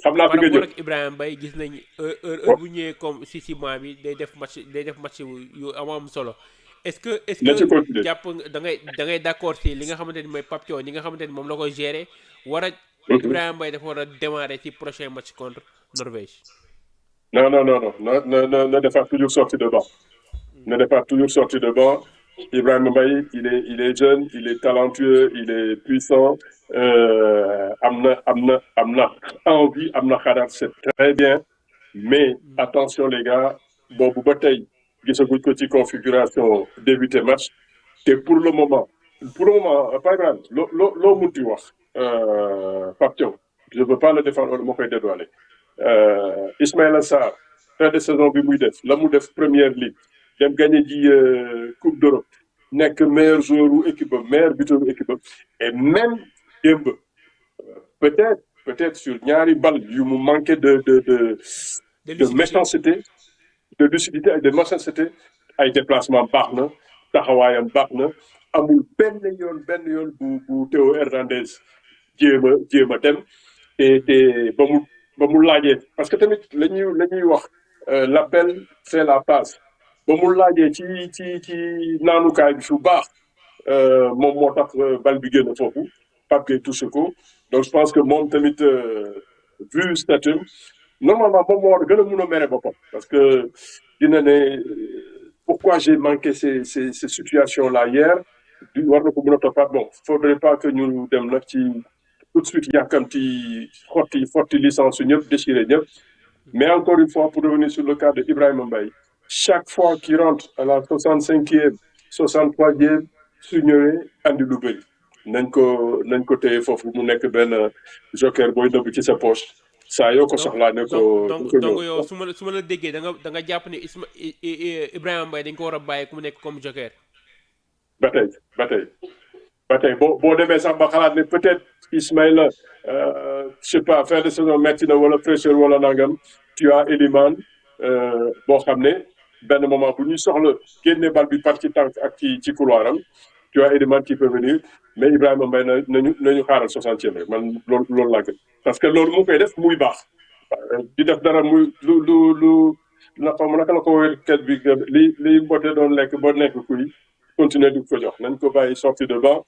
xam naa fi par nga rapport jëm. ak Ibrahima Mbaye gis nañ heure bu ñëwee comme si ciment bi day def match yu am solo est-ce na ci que continuer. jàpp nga da ngay d'accord si li nga xamante ni mooy Pape Thiaw ñi nga xamante ni moom la koy gérer war a Mhm. Ibrahima Mbaye dafa war a démarrer ci prochain match contre Norvège. Non, non, non, non. Ne defaat toujours sortie de banc. Ne defaat toujours sortie de banc. Ibrahim Mbaye, il est jeune, il est talentueux, il est puissant. Amna envie, amna xalaat, c'est très bien. Mais attention les gars, boobu ba tey gisaguñ ko ci configuration débuté match. Et pour le moment, par exemple, loo munti wax Pape Thiaw, je veux pas le défendre wala ma koy dédouaner. Ismaïla Sarr, fin de saison bi muy def la mu def première ligue dem gagné ji coupe d'Europe nekk meilleur joueur u équipe ba meilleur buteur u équipe ba et même démb peut-être sur ñaari bal yu mu manqué De de lucidité. méchanceté de lucidité ak de méchanceté ay déplacement baax na taxawaayam baax na amul benn yoon bu Théo Hernandez jéem a dem te ba mu laajee parce que tamit la ñuy wax l'appel c'est la passe ba mu laajee ci naanukaay bi fu baax moom moo tax bal bi génn foofu Pape Gueye touché ko donc je pense que moom tamit vu statut normalement moom moo war a gën a mun a mere boppam parce que dina ne pourquoi j'ai manqué ces situations là hier war na ko mun a toppaat bon faudrait pas que ñu dem nag ci tout de suite yàkkamti xotti licence su ñëpp déchiré ñëpp mais encore une fois pour revenir sur le cas de Ibrahima Mbaye chaque fois qu'il rentre à la 65e 63e su ñëwee andi lu bëri nañ ko téye foofu mu nekk benn joker booy nëbb ci sa poche saa yoo ko donc soxlaa ne donc ko donc donc yow ñëw. su ma la déggee da nga jàpp ne Ibrahima Mbaye dañ ko war a bàyyi ku mu nekk comme joker. ba tey ba tey ba tey boo demee sax ba xalaat ne peut-être Ismaïla je sais pas fin de saison metti na wala fraîcheur wala nangam tu as Elimane boo xam ne benn moment bu ñuy soxla génne bal bi par ci tànk ak ci couloiram tu as Elimane qui peut venir mais Ibrahima Mbaye nañu xaaral 60e rek man loolu laa gën parce que loolu mu koy def muy baax di def dara muy lu naka la ko wér ket bi li mbote doon lekk ba nekk kuy continuer di ko jox nañ ko bàyyi sortie de banc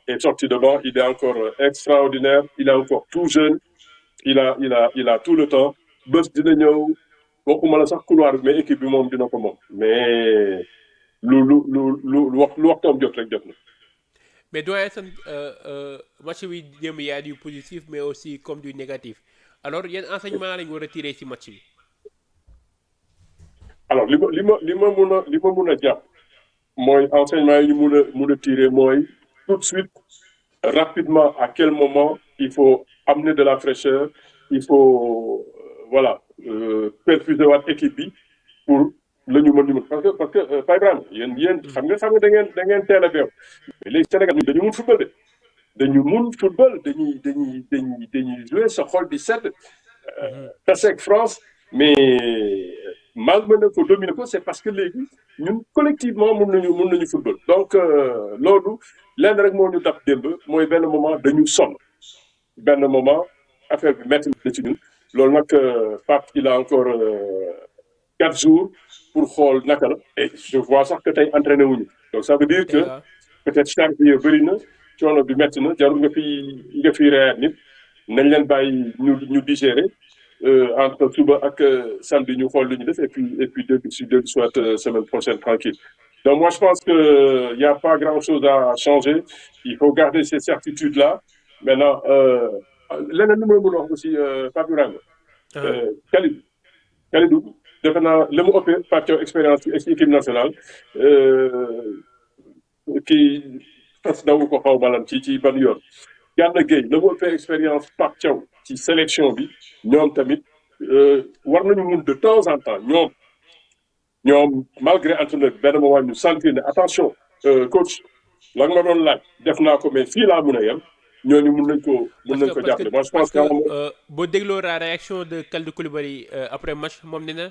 et sortie de banc il est encore extraordinaire il est encore tout jeune il a tout le temps bés dina ñëw waxuma la sax couloir bi mais équipe bi moom dina ko moom mais lu waxtoom jot rek jot na. mais doyen san match bi démb y a du positif mais aussi comme du négatif alors yan enseignement lañ war a tirer ci match bi. alors li ma mun a jàpp mooy enseignement yi ñu mun a tirer mooy tout de suite rapidement à quel moment il faut amener de la fraîcheur il faut voilà perfuser waat équipe bi pour la ñu mën parce que par exemple yéen xam nga da ngeen teel a beew mais léegi Sénégal ñun dañu mun football dañuy jouer sa xol di sedd taseeg France mais malmené ko dominer ko c'est parce que léegi ñun collectivement mun nañu football donc loolu lenn rek moo ñu dab démb mooy benn moment dañu sonn benn moment affaire bi métti na ci ñun loolu nag Pape il a encore 4 jours pour xool naka la et je vois sax que tey entraîné wuñu donc ça veut dire que peut-être charge bi bëri na coono bi métti na jarul nga fi reer nit nañ leen bàyyi ñu digérer entre suba ak samedi ñu xool lu ñu def et puis deux soit semaine prochaine tranquille donc moi je pense que il y a pas grand-chose à changer il faut garder ces certitudes là maintenant leneen lu ma mën a wax aussi Pape Ibrahima Kalidou defe naa la mu ëppee Pape Thiaw expérience ci équipe nationale kii fas dawu ko xaw malan ci ban yoon Gana Gueye la mu ëppee expérience Pape Thiaw ci sélection bi ñoom tamit war nañu mun de temps en temps ñoom malgré entraîneur bi benn moment ñu sentir ne attention coach la nga ma doon laaj def naa ko mais fii laa mun a yem ñooñu mun nañ ko jàppale moi je pense que boo dégloo la réaction de Kalidou Koulibaly après match moom nee na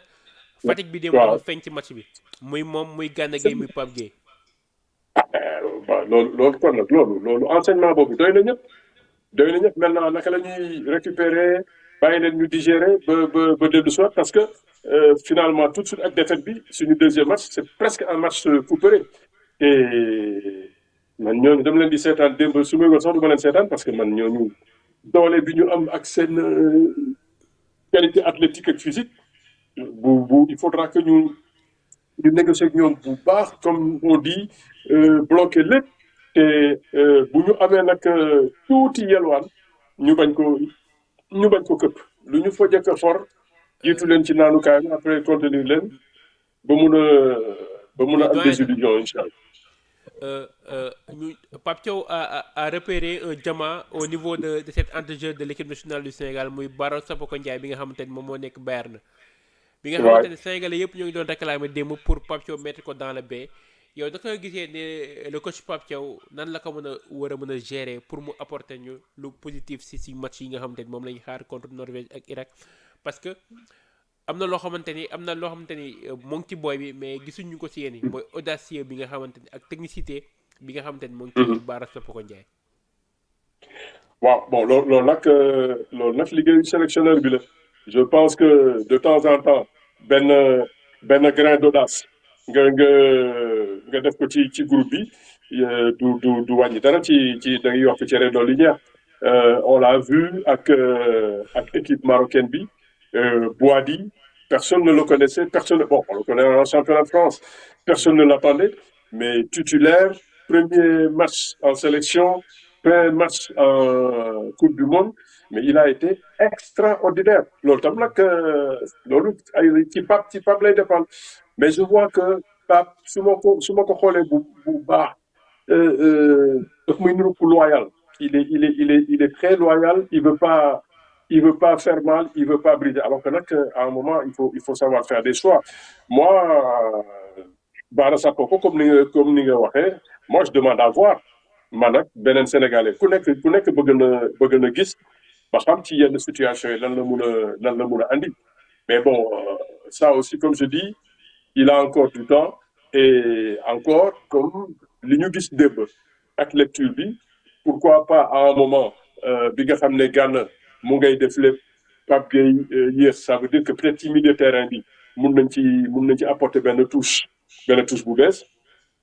Fatick bi dem dafa feeñ ci match bi muy moom muy Gana Gueye muy Pape Gueye. waaw loolu kon nag loolu enseignement boobu doy na ñëpp maintenant naka la ñuy récupérer bàyyi leen ñu digérer ba dellu soit parce que finalement tout de suite ak défaite bi suñu deuxième match c'est presque un match couperé et man ñooñu dama leen di seetaan démb su ma sax du ma leen seetaan parce que man ñooñu doole bi ñu am ak seen qualité athlétique ak physique il faudra que ñu négocier ak ñoom bu baax comme on dit bloquer lépp te bu ñu amee nag tuuti yelwaan ñu bañ ko këpp lu ñu fa jëkk a for jiitu leen ci naanukaay bi après contenir leen ba mun a am désillusion incha allah. Pape Thiaw a repéré un diamant au niveau de cet entrejeu de l'équipe nationale du Sénégal muy Bara Sapoko Ndiaye bi nga xamante ni moom moo nekk Bayern. bi nga xamante ne Sénégalais yëpp ñoo ngi doon réclamer démb pour Pape Thiaw mettre ko dans le bain yow da nga gisee ne le coach Pape Thiaw nan la ko war a mën a gérer pour mu apporter ñu lu positif si match yi nga xamante ni moom la ñu xaar contre Norvège ak Irak parce que am na loo xamante ni moo ngi ci booy bi mais gisuñu ko si yéen yi mooy audacieux bi nga xamante ni ak technicité bi nga xamante ni moo ngi ci Bara Sapoko Ndiaye. waaw bon loolu nag liggéeyu sélectionneur bi la je pense que de temps en temps benn grain d'audace nga def ko ci groupe bi du wàññi dara ci da ngay yokk cere dolli ñeex on l'a vu ak équipe marocaine bi Boadi personne ne le connaissait on le connaît en championnat de France personne ne l'attendait mais titulaire premier match en sélection premier match en Coupe du Monde mais il a été extraordinaire loolu tam nag loolu ay ci Pape lay dépendre mais je vois que Pape su ma ko xoolee bu baax daf muy niru ku loyal il est très loyal il veut pas faire mal il veut pas briser alors que nag à un moment il faut savoir faire des choix moi Bara Sapoko comme ni nga waxee moi je demande à voir man nag beneen Sénégalais ku nekk bëgg na gis ba xam ci yenn situation yi lan la mun a andi mais bon ça aussi comme je dis il a encore du temps et encore comme li ñu gis démb ak lecture bi pourquoi pas à un moment bi nga xam ne Gana mu ngay def lépp Pape Gueye yéex ça veut dire que peut-être ci milieu terrain bi mun nañ ci apporter benn touche bu bees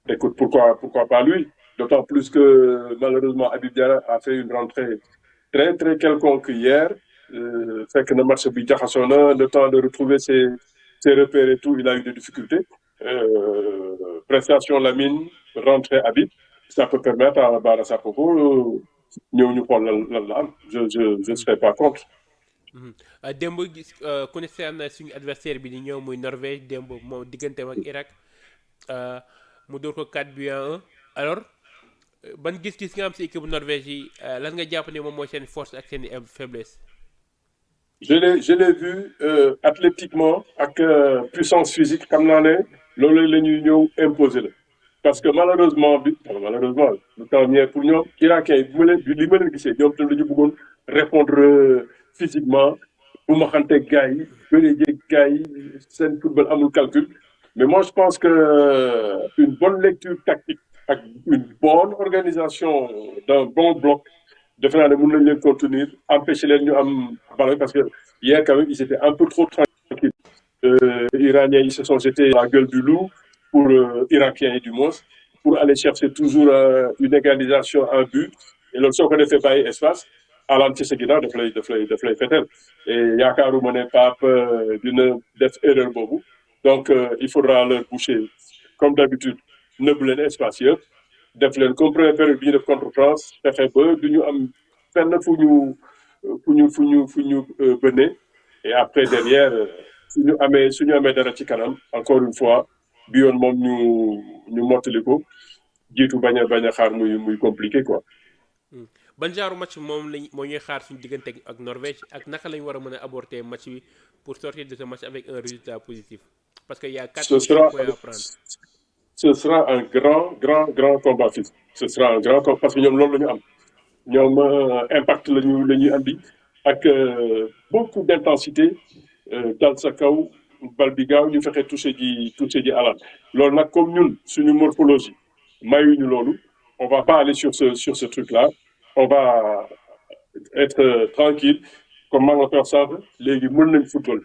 écoute pourquoi pas lui d'autant plus que malheureusement Habib Diarra a fait une rentrée très très quelconque hier fekk na match bi jaxasoo na le temps de retrouver ses repères et tout il a eu des difficultés prestation Lamine rentrée Habib ça peut permettre à Bara Sapoko ñëw ñu xool lan la am je serai pas contre. démb gis ku ne seen suñu adversaire bi di ñëw muy Norvège démb moom digganteem ak Irak mu dóor ko 4-1 alors ban gis-gis nga am si équipe Norvège yi lan nga jàpp ne moom mooy seen force ak seen faiblesse. je l'ai vu athlétiquement ak puissance physique xam naa ne loolu la ñuy ñëw imposer la parce que malheureusement lu tax ñëwee pour ñoom Irakais yi li ma leen gisee ñoom tam dañu bëggoon répondre physiquement bu ma xanteeg gars yi bëree jéeg gars yi seen football amul calcul mais moi je pense que une bonne lecture tactique ak une bonne organisation d'un bon bloc defe naa ne mën nañ leen contenir empêcher leen ñu am ballon parce que hier quand même ils étaient un peu trop tranquilles Iraniens ils se sont jetés à la gueule du loup pour Irakiens yi du moins pour aller chercher toujours une égalisation un but et loolu soo ko defee bàyyi espace alaan ci sa ginnaaw daf lay fetel et yaakaaruma ne Pape dina def erreur boobu donc il faudra leur boucher comme d'habitude nëbb leen espace yëpp def leen comme première période bi ñu def contre France fexe ba du ñu am fenn fu ñu bënne et après derrière suñu amee dara ci kanam encore une fois bi yoon moom ñu mottali ko jiitu bañ a xaar muy compliqué quoi. ban genre match moo ñuy xaar suñu diggante ak Norvège ak naka lañ war a mën a aborder match bi pour sortir de ce match avec un résultat positif parce que y a 4 points à prendre. Ce sera un grand combat physique. Ce sera un grand combat parce que ñoom loolu la ñu am ñoom impact la ñuy andi ak beaucoup d'intensité dal sa kaw bal bi gaaw ñu fexe touché ji alal loolu nag comme ñun suñu morphologie mayuñu loolu on va pas aller sur ce truc là on va être tranquille comme maa ngi la ko wax sànq léegi mën nañ football